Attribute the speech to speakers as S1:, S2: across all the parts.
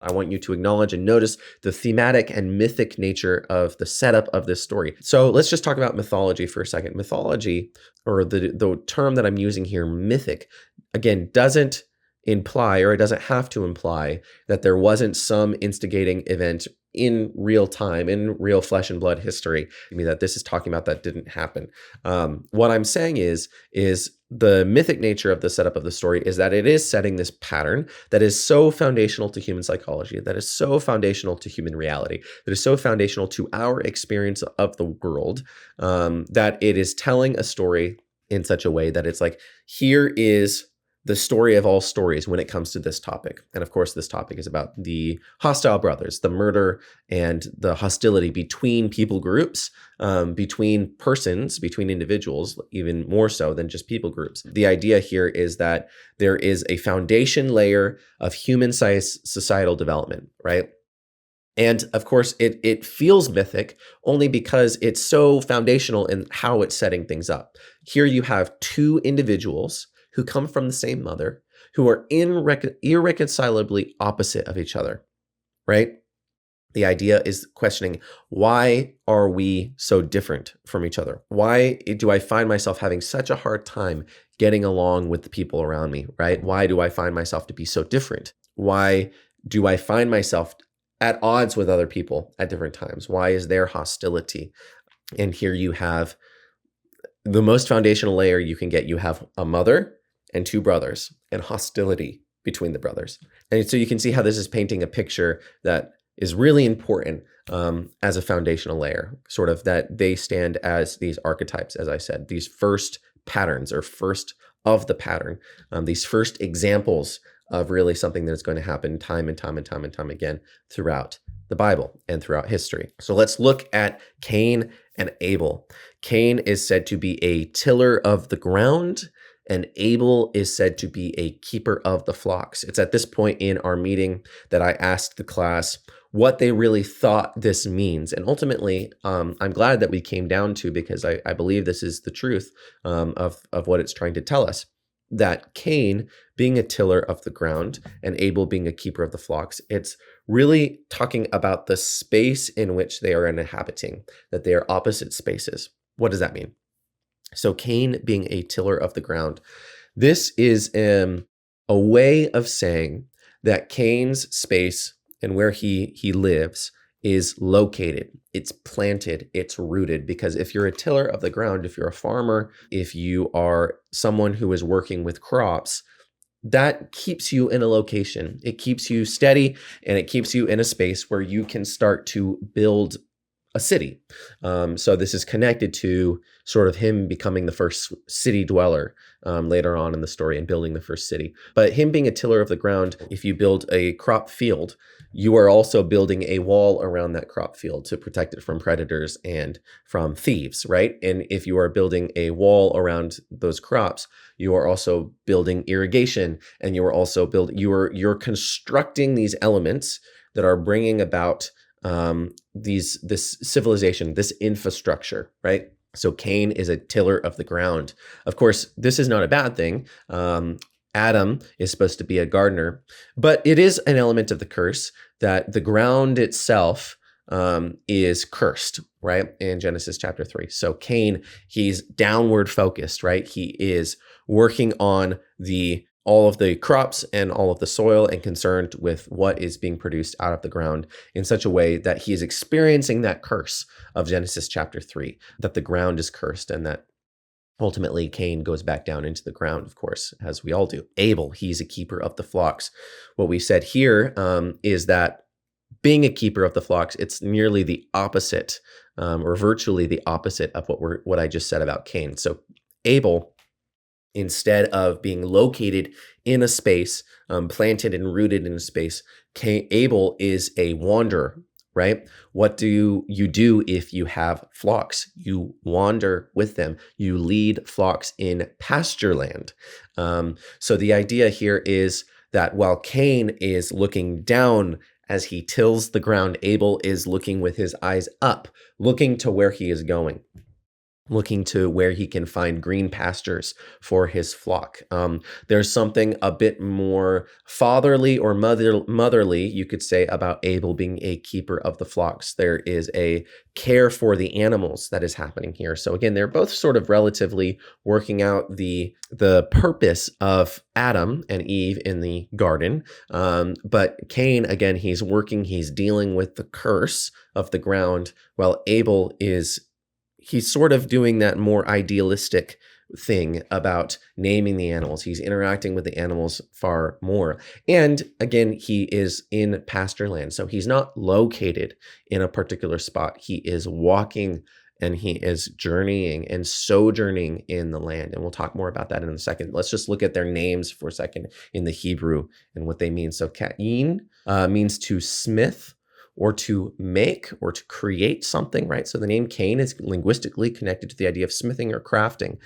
S1: I want you to acknowledge and notice the thematic and mythic nature of the setup of this story. So let's just talk about mythology for a second. Mythology, or the term that I'm using here, mythic, again, doesn't imply, or it doesn't have to imply, that there wasn't some instigating event in real time, in real flesh and blood history. I mean, that this is talking about that didn't happen. What I'm saying is the mythic nature of the setup of the story is that it is setting this pattern that is so foundational to human psychology, that is so foundational to human reality, that is so foundational to our experience of the world, that it is telling a story in such a way that it's like, here is the story of all stories when it comes to this topic. And of course, this topic is about the hostile brothers, the murder and the hostility between people groups, between persons, between individuals, even more so than just people groups. The idea here is that there is a foundation layer of human societal development, right? And of course, it feels mythic only because it's so foundational in how it's setting things up. Here you have two individuals who come from the same mother, who are irreconcilably opposite of each other, right? The idea is questioning, why are we so different from each other? Why do I find myself having such a hard time getting along with the people around me, right? Why do I find myself to be so different? Why do I find myself at odds with other people at different times? Why is there hostility? And here you have the most foundational layer you can get. You have a mother and two brothers and hostility between the brothers. And so you can see how this is painting a picture that is really important as a foundational layer, sort of that they stand as these archetypes, as I said, these first patterns or first of the pattern, these first examples of really something that's going to happen time and time and time and time again throughout the Bible and throughout history. So let's look at Cain and Abel. Cain is said to be a tiller of the ground, and Abel is said to be a keeper of the flocks. It's at this point in our meeting that I asked the class what they really thought this means. And ultimately, I'm glad that we came down to, because I believe this is the truth of what it's trying to tell us, that Cain being a tiller of the ground and Abel being a keeper of the flocks, it's really talking about the space in which they are inhabiting, that they are opposite spaces. What does that mean? So Cain being a tiller of the ground, this is a way of saying that Cain's space and where he lives is located, it's planted, it's rooted. Because if you're a tiller of the ground, if you're a farmer, if you are someone who is working with crops, that keeps you in a location. It keeps you steady, and it keeps you in a space where you can start to build a city. So this is connected to sort of him becoming the first city dweller later on in the story and building the first city. But him being a tiller of the ground, if you build a crop field, you are also building a wall around that crop field to protect it from predators and from thieves, right? And if you are building a wall around those crops, you are also building irrigation, and you are also you're constructing these elements that are bringing about this civilization, this infrastructure, right? So Cain is a tiller of the ground. Of course, this is not a bad thing. Adam is supposed to be a gardener, but it is an element of the curse that the ground itself is cursed, right? In Genesis chapter 3. So Cain, he's downward focused, right? He is working on all of the crops and all of the soil and concerned with what is being produced out of the ground in such a way that he is experiencing that curse of Genesis chapter 3, that the ground is cursed, and that ultimately Cain goes back down into the ground, of course, as we all do. Abel, he's a keeper of the flocks. What we said here is that being a keeper of the flocks, it's nearly the opposite, or virtually the opposite of what I just said about Cain. So Abel, instead of being located in a space, planted and rooted in a space, Abel is a wanderer, right? What do you do if you have flocks? You wander with them. You lead flocks in pasture land. So the idea here is that while Cain is looking down as he tills the ground, Abel is looking with his eyes up, looking to where he is going. looking to where he can find green pastures for his flock. There's something a bit more fatherly or motherly, you could say, about Abel being a keeper of the flocks. There is a care for the animals that is happening here. So again, they're both sort of relatively working out the purpose of Adam and Eve in the garden. But Cain, again, he's dealing with the curse of the ground, while Abel he's sort of doing that more idealistic thing about naming the animals. He's interacting with the animals far more. And again, he is in pasture land. So he's not located in a particular spot. He is walking and he is journeying and sojourning in the land. And we'll talk more about that in a second. Let's just look at their names for a second in the Hebrew and what they mean. So Cain means to smith, or to make or to create something, right? So the name Cain is linguistically connected to the idea of smithing or crafting.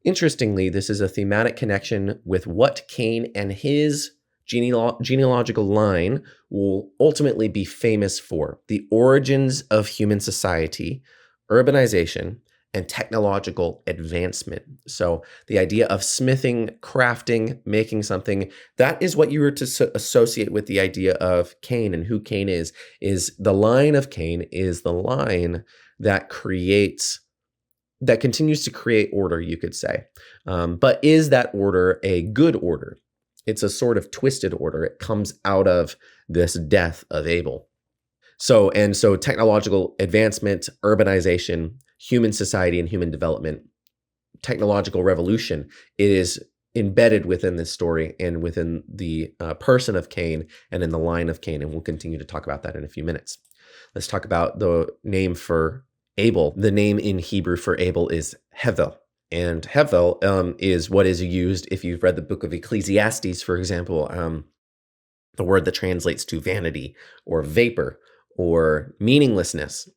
S1: Interestingly, this is a thematic connection with what Cain and his genealogical line will ultimately be famous for: the origins of human society, urbanization, and technological advancement. So the idea of smithing, crafting, making something, that is what you were to associate with the idea of Cain. And who Cain is the line of Cain is the line that continues to create order, you could say. But is that order a good order? It's a sort of twisted order. It comes out of this death of Abel. So technological advancement, urbanization, human society and human development, technological revolution, it is embedded within this story and within the person of Cain and in the line of Cain. And we'll continue to talk about that in a few minutes. Let's talk about the name for Abel. The name in Hebrew for Abel is Hevel. And Hevel is what is used, if you've read the book of Ecclesiastes, for example, the word that translates to vanity or vapor or meaninglessness.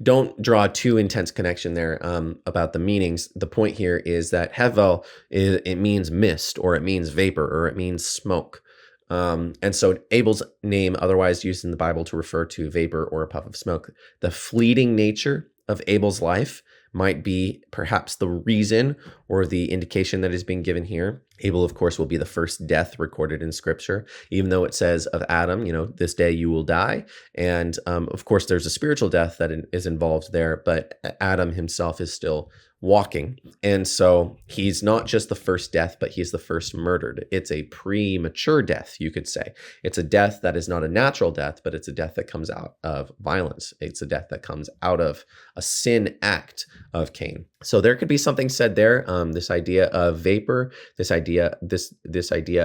S1: Don't draw too intense connection there about the meanings. The point here is that Hevel, it means mist, or it means vapor, or it means smoke. And so Abel's name, otherwise used in the Bible to refer to vapor or a puff of smoke, the fleeting nature of Abel's life might be perhaps the reason or the indication that is being given here. Abel, of course, will be the first death recorded in Scripture, even though it says of Adam, this day you will die. And of course, there's a spiritual death that is involved there, but Adam himself is still walking. And so he's not just the first death, but he's the first murdered. It's a premature death, you could say. It's a death that is not a natural death, but it's a death that comes out of violence. It's a death that comes out of a sin act of Cain. So there could be something said there. This idea of vapor, this idea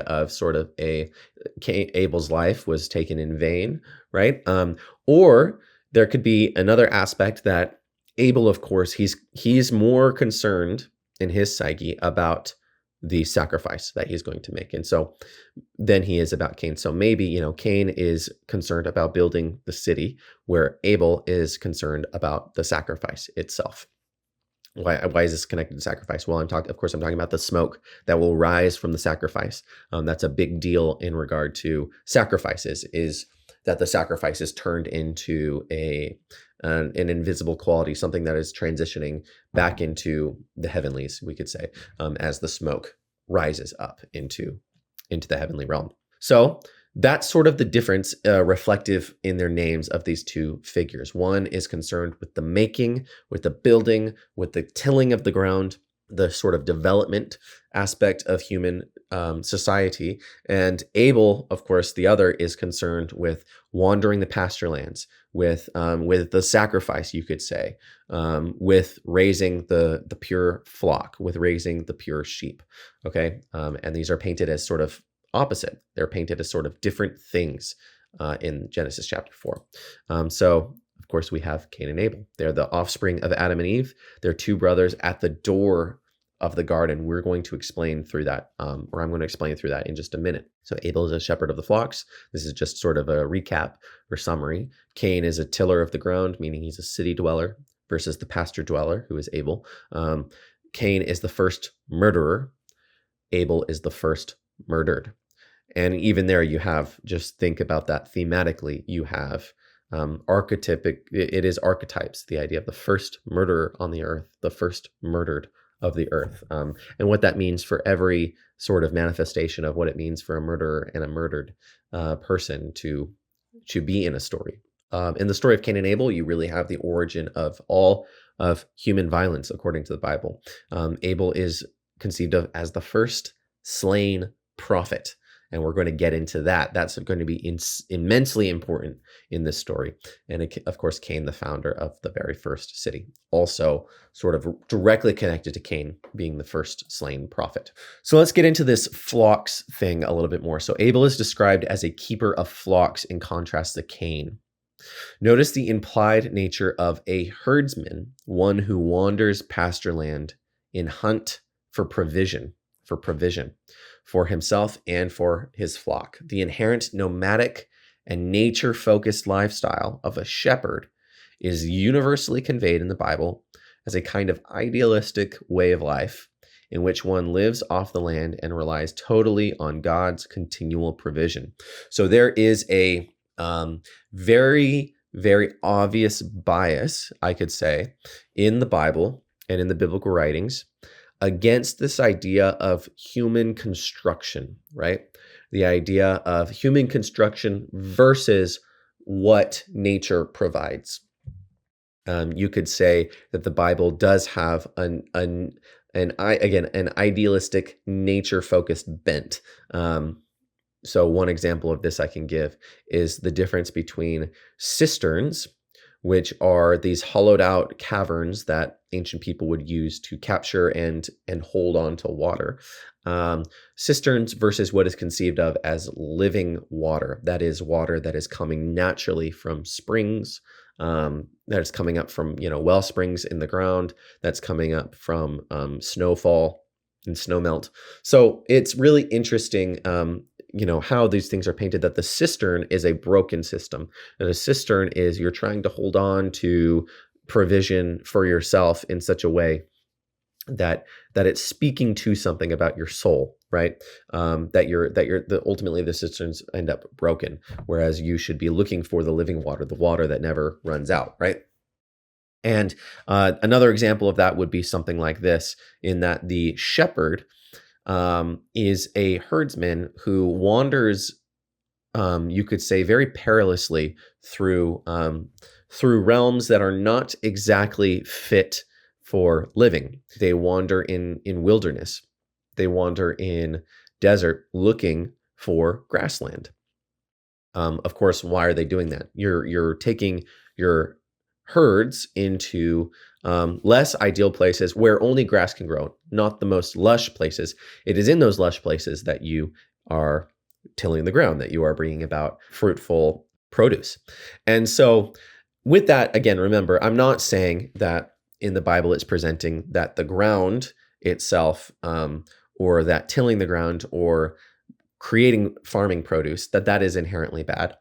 S1: of sort of Abel's life was taken in vain, right? Or there could be another aspect that Abel, of course, he's more concerned in his psyche about the sacrifice that he's going to make. And so then he is about Cain. So maybe, Cain is concerned about building the city, where Abel is concerned about the sacrifice itself. Why is this connected to sacrifice? Well, I'm talking about the smoke that will rise from the sacrifice. That's a big deal in regard to sacrifices, is that the sacrifice is turned into an invisible quality, something that is transitioning back into the heavenlies, we could say, as the smoke rises up into the heavenly realm. So that's sort of the difference reflective in their names of these two figures. One is concerned with the making, with the building, with the tilling of the ground, the sort of development aspect of human society. And Abel, of course, the other, is concerned with wandering the pasture lands, with the sacrifice, you could say, with raising the pure flock, with raising the pure sheep. Okay, and these are painted as sort of opposite. They're painted as sort of different things in Genesis chapter 4. So of course, we have Cain and Abel. They're the offspring of Adam and Eve. They're two brothers at the door of the garden. We're going to explain through that, or I'm going to explain through that in just a minute. So Abel is a shepherd of the flocks. This is just sort of a recap or summary. Cain is a tiller of the ground, meaning he's a city dweller, versus the pasture dweller, who is Abel. Cain is the first murderer. Abel is the first murdered. And even there you have, just think about that thematically, you have archetypic. It is archetypes, the idea of the first murderer on the earth, the first murdered of the earth, and what that means for every sort of manifestation of what it means for a murderer and a murdered person to be in a story. In the story of Cain and Abel, you really have the origin of all of human violence, according to the Bible. Abel is conceived of as the first slain prophet, and we're going to get into that. That's going to be immensely important in this story. And of course, Cain, the founder of the very first city, also sort of directly connected to Cain being the first slain prophet. So let's get into this flocks thing a little bit more. So Abel is described as a keeper of flocks in contrast to Cain. Notice the implied nature of a herdsman, one who wanders pasture land in hunt for provision for himself and for his flock. The inherent nomadic and nature-focused lifestyle of a shepherd is universally conveyed in the Bible as a kind of idealistic way of life in which one lives off the land and relies totally on God's continual provision. So there is a very, very obvious bias, I could say, in the Bible and in the biblical writings against this idea of human construction, right? The idea of human construction versus what nature provides. You could say that the Bible does have an idealistic, nature-focused bent. So one example of this I can give is the difference between cisterns, which are these hollowed out caverns that ancient people would use to capture and hold on to water. Cisterns versus what is conceived of as living water. That is water that is coming naturally from springs, that is coming up from, well springs in the ground, that's coming up from snowfall and snowmelt. So it's really interesting, how these things are painted, that the cistern is a broken system. And a cistern is you're trying to hold on to provision for yourself in such a way that it's speaking to something about your soul, right? That ultimately the cisterns end up broken, whereas you should be looking for the living water, the water that never runs out, right? And another example of that would be something like this, in that the shepherd is a herdsman who wanders, you could say, very perilously through realms that are not exactly fit for living. They wander in wilderness. They wander in desert looking for grassland. Of course, why are they doing that? You're taking your herds into less ideal places where only grass can grow, not the most lush places. It is in those lush places that you are tilling the ground, that you are bringing about fruitful produce. And so with that, again, remember, I'm not saying that in the Bible it's presenting that the ground itself, or that tilling the ground or creating farming produce, that is inherently bad.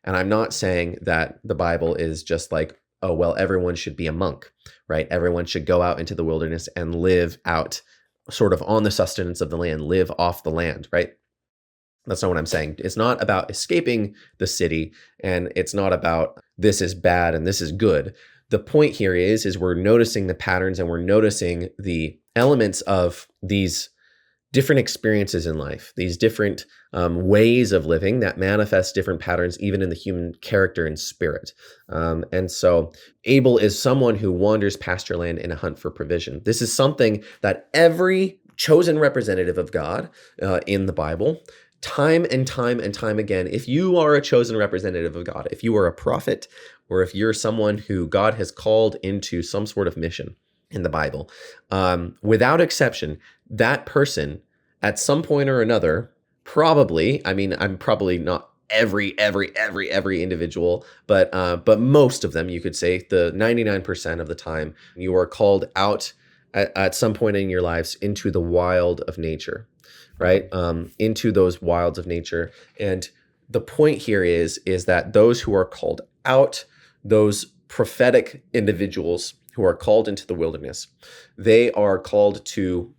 S1: And I'm not saying that the Bible is just like, oh, well, everyone should be a monk, right? Everyone should go out into the wilderness and live out sort of on the sustenance of the land, live off the land, right? That's not what I'm saying. It's not about escaping the city, and it's not about this is bad and this is good. The point here is we're noticing the patterns, and we're noticing the elements of these different experiences in life, these different ways of living that manifest different patterns, even in the human character and spirit. And so Abel is someone who wanders pasture land in a hunt for provision. This is something that every chosen representative of God in the Bible, time and time and time again, if you are a chosen representative of God, if you are a prophet, or if you're someone who God has called into some sort of mission in the Bible, without exception, that person at some point or another, probably, I mean, I'm probably not every individual, but most of them, you could say the 99% of the time, you are called out at some point in your lives into the wild of nature, right? Into those wilds of nature. And the point here is that those who are called out, those prophetic individuals who are called into the wilderness, they are called to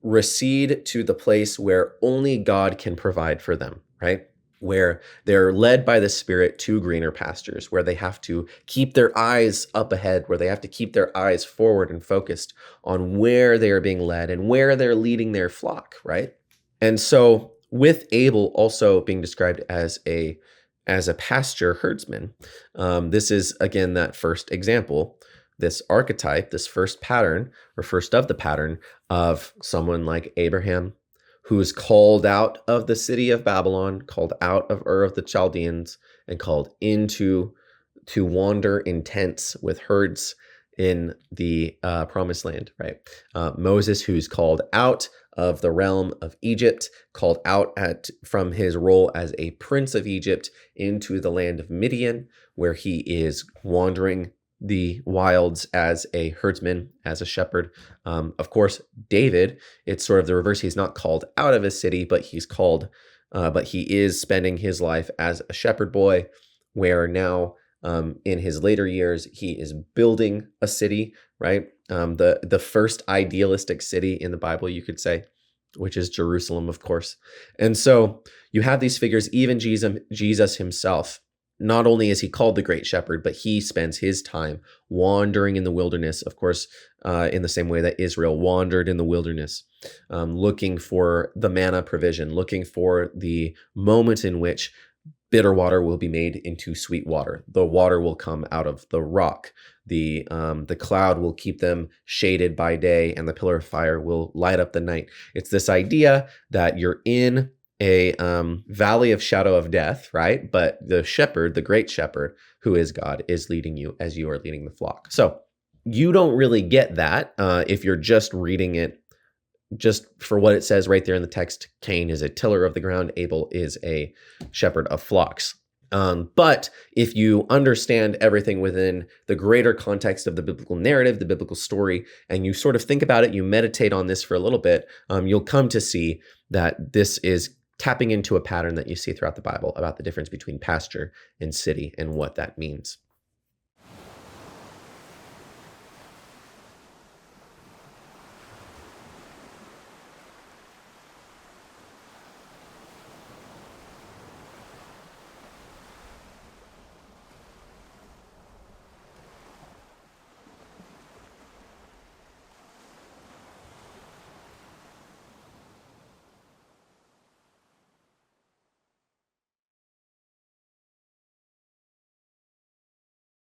S1: recede to the place where only God can provide for them, right? where they're led by the Spirit to greener pastures, where they have to keep their eyes up ahead, where they have to keep their eyes forward and focused on where they are being led and where they're leading their flock, right? And so with Abel also being described as a pasture herdsman, this is again that first example, this archetype, this first pattern, or first of the pattern of someone like Abraham, who is called out of the city of Babylon, called out of Ur of the Chaldeans, and called into to wander in tents with herds in the promised land, right? Moses, who's called out of the realm of Egypt, called out from his role as a prince of Egypt into the land of Midian, where he is wandering the wilds as a herdsman, as a shepherd. Of course, David, it's sort of the reverse. He's not called out of his city, but but he is spending his life as a shepherd boy, where now in his later years, he is building a city, right? The first idealistic city in the Bible, you could say, which is Jerusalem, of course. And so you have these figures, even Jesus himself. Not only is he called the great shepherd, but he spends his time wandering in the wilderness, of course, in the same way that Israel wandered in the wilderness, looking for the manna provision, looking for the moment in which bitter water will be made into sweet water. The water will come out of the rock. The cloud will keep them shaded by day, and the pillar of fire will light up the night. It's this idea that you're in a valley of shadow of death, right? But the shepherd, the great shepherd, who is God, is leading you as you are leading the flock. So you don't really get that if you're just reading it just for what it says right there in the text. Cain is a tiller of the ground. Abel is a shepherd of flocks. But if you understand everything within the greater context of the biblical narrative, the biblical story, and you sort of think about it, you meditate on this for a little bit, you'll come to see that this is tapping into a pattern that you see throughout the Bible about the difference between pasture and city and what that means.